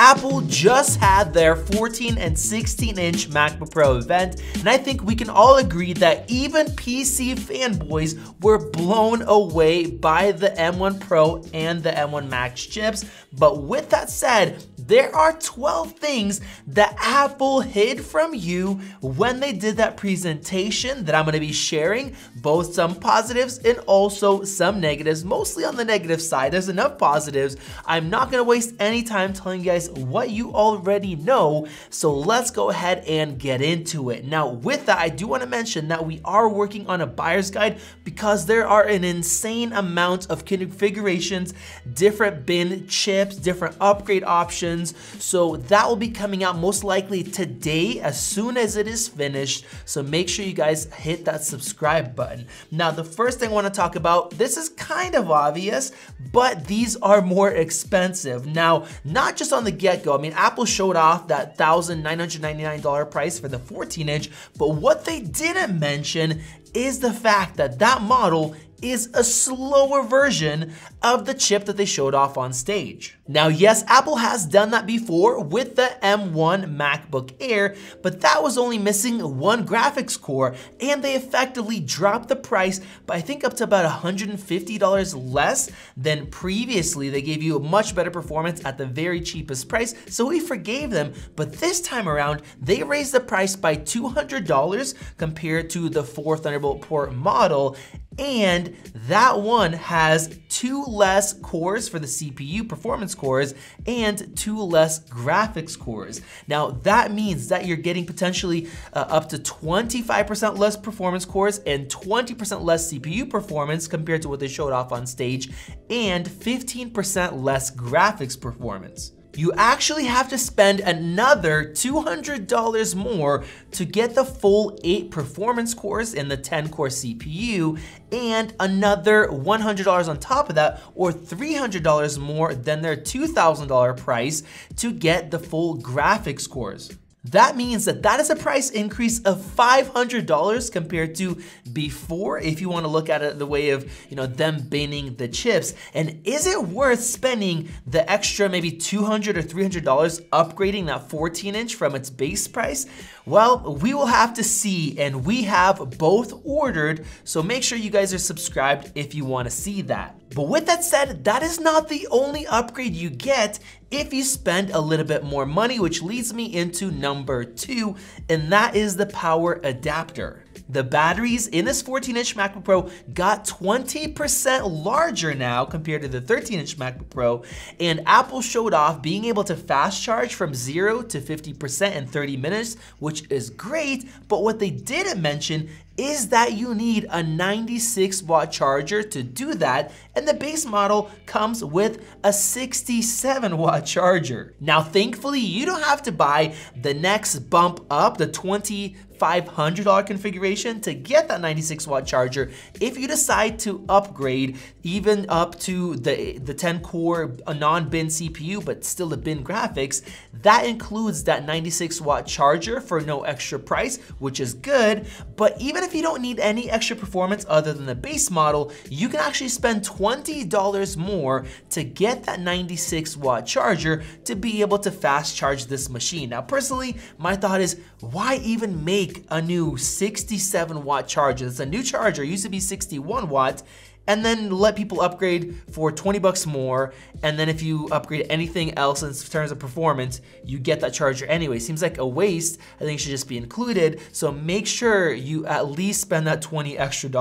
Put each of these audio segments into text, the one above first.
Apple just had their 14 and 16-inch MacBook Pro event, and I think we can all agree that even PC fanboys were blown away by the M1 Pro and the M1 Max chips. But with that said, there are 12 things that Apple hid from you when they did that presentation that I'm going to be sharing, both some positives and also some negatives, mostly on the negative side. There's enough positives. I'm not going to waste any time telling you guys what you already know, so let's go ahead and get into it. Now, with that, I do want to mention that we are working on a buyer's guide because there are an insane amount of configurations, different bin chips, different upgrade options. So that will be coming out most likely today as soon as it is finished. So make sure you guys hit that subscribe button. Now, the first thing I want to talk about, this is kind of obvious, but these are more expensive. Now, not just on the get-go. I mean, Apple showed off that $1,999 price for the 14-inch, but what they didn't mention is the fact that that model is a slower version of the chip that they showed off on stage. Now, yes, Apple has done that before with the M1 MacBook Air, but that was only missing one graphics core, and they effectively dropped the price by I think up to about $150 less than previously. They gave you a much better performance at the very cheapest price, so we forgave them. But this time around, they raised the price by $200 compared to the 4 Thunderbolt port model, and that one has 2 less cores for the CPU performance cores and 2 less graphics cores. Now that means that you're getting potentially up to 25% less performance cores and 20% less CPU performance compared to what they showed off on stage, and 15% less graphics performance. You actually have to spend another $200 more to get the full 8 performance cores in the 10-core CPU, and another $100 on top of that, or $300 more than their $2,000 price to get the full graphics cores. That means that that is a price increase of $500 compared to before, if you want to look at it the way of, them binning the chips. And is it worth spending the extra maybe $200 or $300 upgrading that 14-inch from its base price? Well, we will have to see, and we have both ordered, so make sure you guys are subscribed if you want to see that. But with that said, that is not the only upgrade you get if you spend a little bit more money, which leads me into number 2, and that is the power adapter. The batteries in this 14-inch MacBook Pro got 20% larger now compared to the 13-inch MacBook Pro, and Apple showed off being able to fast charge from 0 to 50% in 30 minutes, which is great, but what they didn't mention is that you need a 96-watt charger to do that, and the base model comes with a 67-watt charger. Now, thankfully, you don't have to buy the next bump up, the $2,500 configuration, to get that 96-watt charger. If you decide to upgrade even up to the 10-core non-bin CPU, but still the bin graphics, that includes that 96-watt charger for no extra price, which is good. But even if you don't need any extra performance other than the base model, you can actually spend $20 more to get that 96-watt charger to be able to fast charge this machine. Now, personally, my thought is, why even make a new 67-watt charger? It's a new charger, it used to be 61 watts, and then let people upgrade for 20 bucks more, and then if you upgrade anything else in terms of performance, you get that charger anyway. Seems like a waste. I think it should just be included, so make sure you at least spend that $20 extra.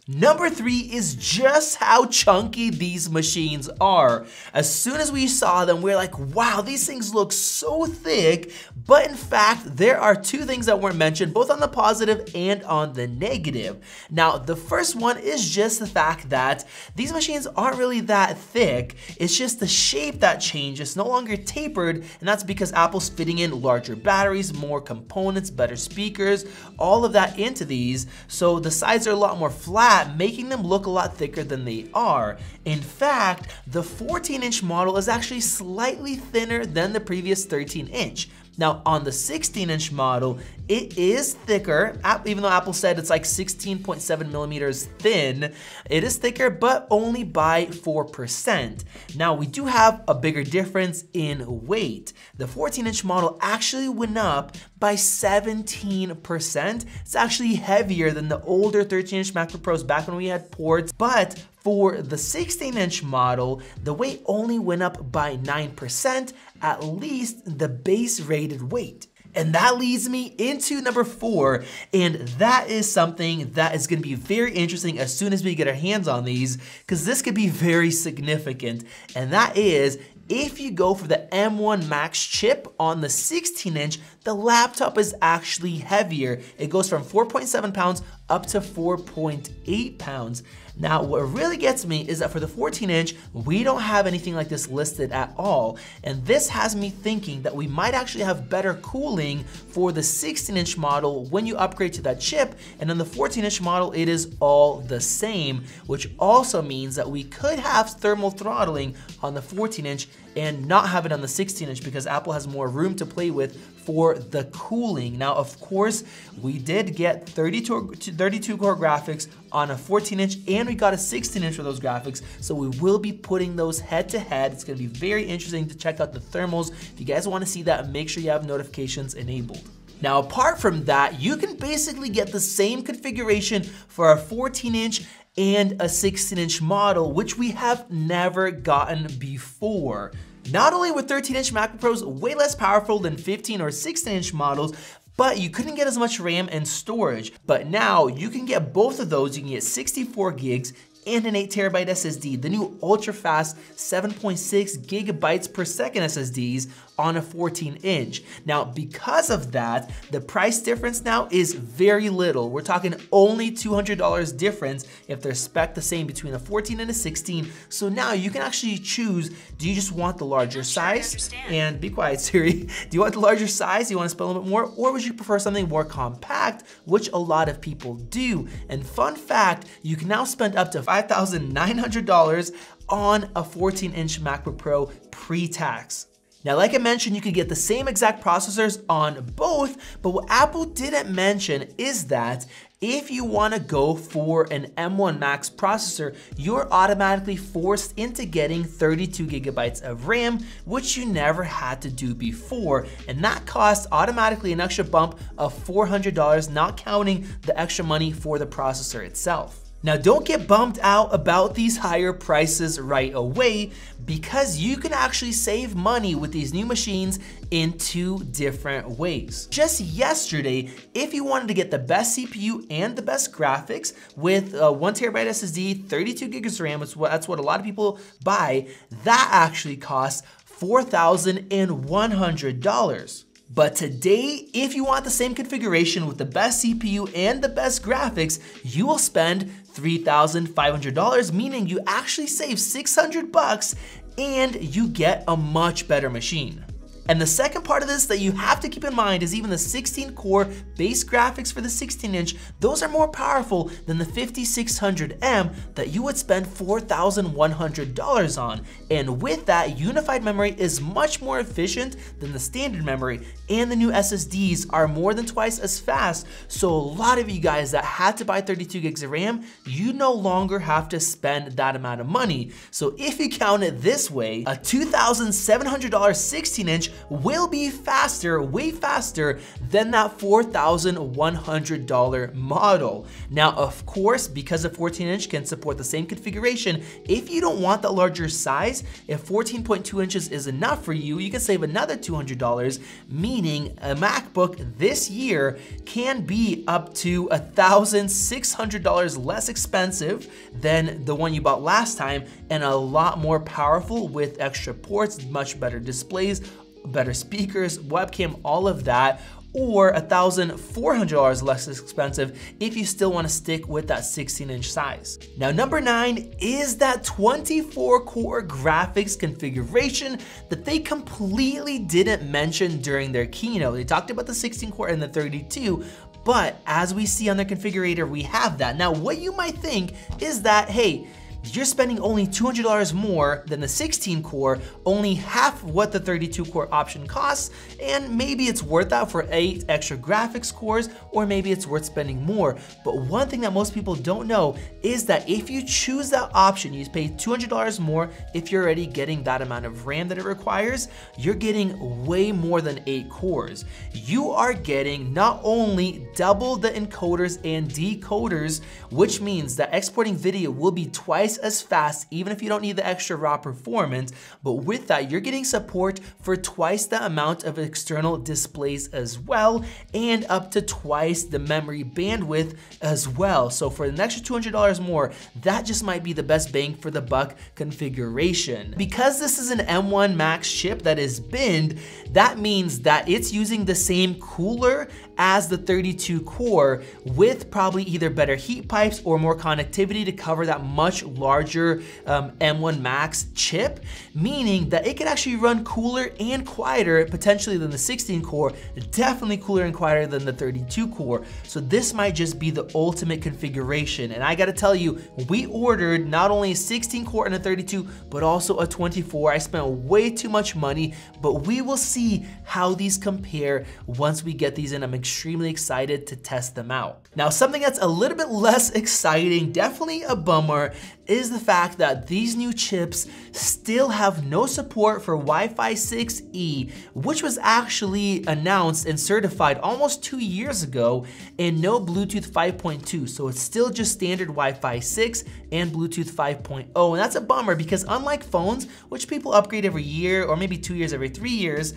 Number 3 is just how chunky these machines are. As soon as we saw them, we're like, wow, these things look so thick, but in fact, there are 2 things that weren't mentioned, both on the positive and on the negative. Now, the first one is just the fact that these machines aren't really that thick. It's just the shape that changes. It's no longer tapered, and that's because Apple's fitting in larger batteries, more components, better speakers, all of that into these, so the sides are a lot more flat, making them look a lot thicker than they are. In fact, the 14-inch model is actually slightly thinner than the previous 13-inch. Now on the 16-inch model, it is thicker, even though Apple said it's like 16.7 millimeters thin. It is thicker, but only by 4%. Now we do have a bigger difference in weight. The 14-inch model actually went up by 17%. It's actually heavier than the older 13-inch MacBook Pros back when we had ports, but for the 16-inch model, the weight only went up by 9%, at least the base rated weight. And that leads me into number 4, and that is something that is gonna be very interesting as soon as we get our hands on these, because this could be very significant, and that is, if you go for the M1 Max chip on the 16-inch, the laptop is actually heavier. It goes from 4.7 pounds up to 4.8 pounds. Now, what really gets me is that for the 14-inch, we don't have anything like this listed at all. And this has me thinking that we might actually have better cooling for the 16-inch model when you upgrade to that chip. And on the 14-inch model, it is all the same, which also means that we could have thermal throttling on the 14-inch and not have it on the 16-inch because Apple has more room to play with for the cooling. Now, of course, we did get 32 core graphics on a 14-inch and we got a 16-inch for those graphics, so we will be putting those head to head. It's gonna be very interesting to check out the thermals. If you guys wanna see that, make sure you have notifications enabled. Now, apart from that, you can basically get the same configuration for a 14-inch and a 16-inch model, which we have never gotten before. Not only were 13-inch MacBook Pros way less powerful than 15 or 16-inch models, but you couldn't get as much RAM and storage. But now you can get both of those. You can get 64 gigs and an 8TB SSD, the new ultra-fast 7.6 gigabytes per second SSDs on a 14-inch. Now, because of that, the price difference now is very little. We're talking only $200 difference if they're spec'd the same between a 14 and a 16. So now you can actually choose, do you just want the larger size? And be quiet, Siri. Do you want the larger size? Do you want to spend a little bit more? Or would you prefer something more compact, which a lot of people do? And fun fact, you can now spend up to $5,900 on a 14-inch MacBook Pro pre-tax. Now, like I mentioned, you could get the same exact processors on both, but what Apple didn't mention is that if you wanna go for an M1 Max processor, you're automatically forced into getting 32 gigabytes of RAM, which you never had to do before. And that costs automatically an extra bump of $400, not counting the extra money for the processor itself. Now, don't get bummed out about these higher prices right away because you can actually save money with these new machines in 2 different ways. Just yesterday, if you wanted to get the best CPU and the best graphics with a 1TB SSD, 32 gigs of RAM, that's what a lot of people buy, that actually costs $4,100. But today, if you want the same configuration with the best CPU and the best graphics, you will spend $3,500, meaning you actually save $600 and you get a much better machine. And the second part of this that you have to keep in mind is even the 16-core base graphics for the 16-inch, those are more powerful than the 5600M that you would spend $4,100 on. And with that, unified memory is much more efficient than the standard memory, and the new SSDs are more than twice as fast. So a lot of you guys that had to buy 32 gigs of RAM, you no longer have to spend that amount of money. So if you count it this way, a $2,700 16-inch will be faster, way faster than that $4,100 model. Now, of course, because a 14-inch can support the same configuration, if you don't want that larger size, if 14.2 inches is enough for you, you can save another $200, meaning a MacBook this year can be up to $1,600 less expensive than the one you bought last time and a lot more powerful with extra ports, much better displays, better speakers, webcam, all of that, or $1,400 less expensive if you still want to stick with that 16-inch size. Now, number 9 is that 24-core graphics configuration that they completely didn't mention during their keynote. They talked about the 16-core and the 32, but as we see on their configurator, we have that. Now, what you might think is that, hey, you're spending only $200 more than the 16 core, only half what the 32 core option costs, and maybe it's worth that for 8 extra graphics cores, or maybe it's worth spending more. But one thing that most people don't know is that if you choose that option, you pay $200 more if you're already getting that amount of RAM that it requires, you're getting way more than 8 cores. You are getting not only double the encoders and decoders, which means that exporting video will be twice as fast even if you don't need the extra raw performance, but with that you're getting support for twice the amount of external displays as well, and up to twice the memory bandwidth as well. So for an extra $200 more, that just might be the best bang for the buck configuration. Because this is an M1 Max chip that is binned, that means that it's using the same cooler as the 32 core with probably either better heat pipes or more connectivity to cover that much larger M1 Max chip, meaning that it can actually run cooler and quieter potentially than the 16 core, definitely cooler and quieter than the 32 core. So this might just be the ultimate configuration. And I gotta tell you, we ordered not only a 16 core and a 32, but also a 24. I spent way too much money, but we will see how these compare once we get these in. I'm extremely excited to test them out. Now, something that's a little bit less exciting, definitely a bummer, is the fact that these new chips still have no support for Wi-Fi 6E, which was actually announced and certified almost 2 years ago, and no Bluetooth 5.2. So it's still just standard Wi-Fi 6 and Bluetooth 5.0. And that's a bummer because unlike phones, which people upgrade every year or maybe 2 years, every 3 years,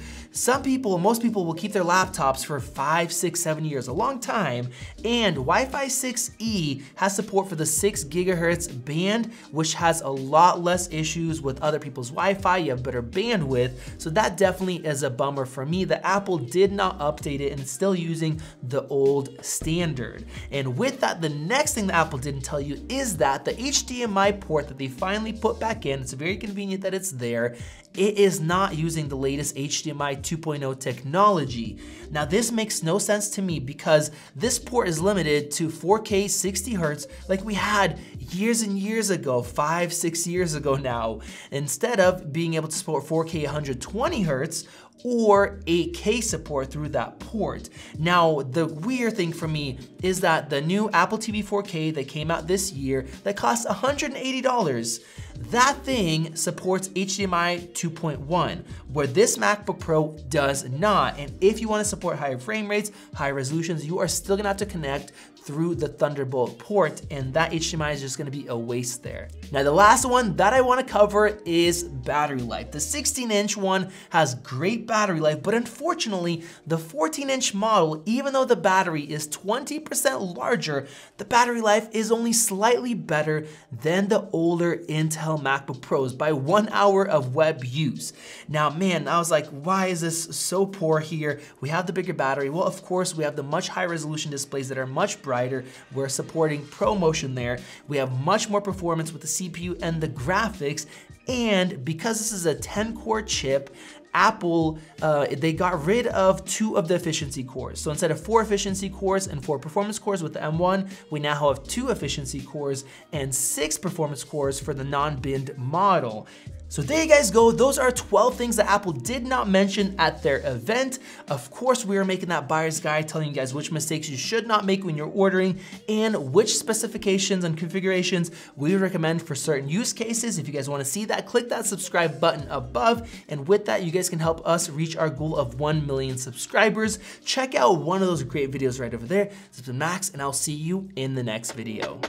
most people will keep their laptops for 5, 6, 7 years, a long time. And Wi-Fi 6E has support for the 6 gigahertz band, which has a lot less issues with other people's Wi-Fi. You have better bandwidth. So that definitely is a bummer for me that Apple did not update it and it's still using the old standard. And with that, the next thing that Apple didn't tell you is that the HDMI port that they finally put back in, it's very convenient that it's there, it is not using the latest HDMI 2.0 technology. Now this makes no sense to me because this port is limited to 4K 60 Hertz like we had years and years ago, 5, 6 years ago now, instead of being able to support 4K 120 Hertz or 8K support through that port. Now, the weird thing for me is that the new Apple TV 4K that came out this year that costs $180, that thing supports HDMI 2.1, where this MacBook Pro does not. And if you want to support higher frame rates, high resolutions, you are still gonna have to connect through the Thunderbolt port, and that HDMI is just gonna be a waste there. Now, the last one that I wanna cover is battery life. The 16-inch one has great battery life, but unfortunately, the 14-inch model, even though the battery is 20% larger, the battery life is only slightly better than the older Intel MacBook Pros by 1 hour of web use. Now, man, I was like, why is this so poor here? We have the bigger battery. Well, of course, we have the much higher resolution displays that are much brighter. We're supporting ProMotion there. We have much more performance with the CPU and the graphics. And because this is a 10-core chip, Apple, they got rid of 2 of the efficiency cores. So instead of 4 efficiency cores and 4 performance cores with the M1, we now have 2 efficiency cores and 6 performance cores for the non-binned model. So there you guys go. Those are 12 things that Apple did not mention at their event. Of course, we are making that buyer's guide telling you guys which mistakes you should not make when you're ordering and which specifications and configurations we recommend for certain use cases. If you guys want to see that, click that subscribe button above. And with that, you guys can help us reach our goal of 1 million subscribers. Check out one of those great videos right over there. This has been Max, and I'll see you in the next video.